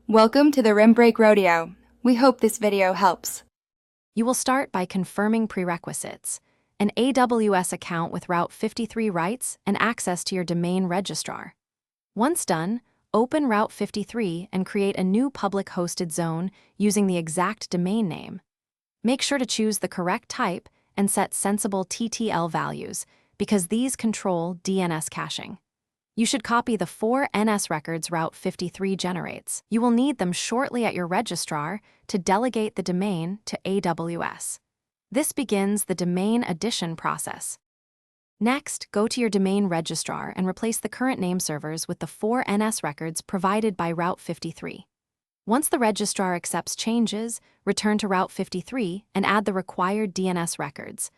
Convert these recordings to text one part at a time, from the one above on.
Welcome to the Rim Break Rodeo. We hope this video helps. You will start by confirming prerequisites: an AWS account with Route 53 rights and access to your domain registrar. Once done, open Route 53 and create a new public hosted zone using the exact domain name. Make sure to choose the correct type and set sensible TTL values, because these control DNS caching. You should copy the 4 NS records Route 53 generates. You will need them shortly at your registrar to delegate the domain to AWS. This begins the domain addition process. Next, go to your domain registrar and replace the current name servers with the 4 NS records provided by Route 53. Once the registrar accepts changes, return to Route 53 and add the required DNS records: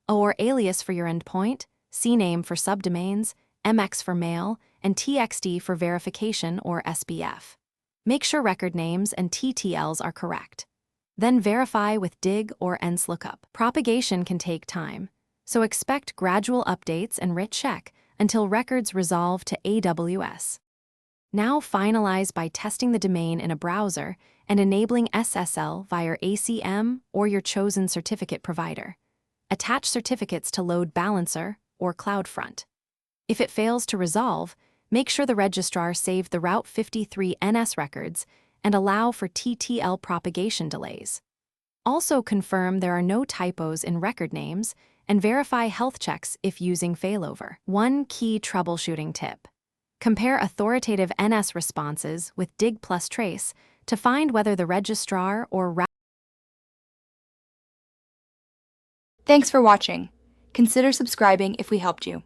or alias for your endpoint, CNAME for subdomains, MX for mail, and TXT for verification or SBF. Make sure record names and TTLs are correct. Then verify with DIG or ENS lookup. Propagation can take time, so expect gradual updates and check until records resolve to AWS. Now finalize by testing the domain in a browser and enabling SSL via ACM or your chosen certificate provider. Attach certificates to load balancer or CloudFront. If it fails to resolve, make sure the registrar saved the Route 53 NS records and allow for TTL propagation delays. Also confirm there are no typos in record names and verify health checks if using failover. One key troubleshooting tip: compare authoritative NS responses with dig plus trace to find whether the registrar or route. Thanks for watching. Consider subscribing if we helped you.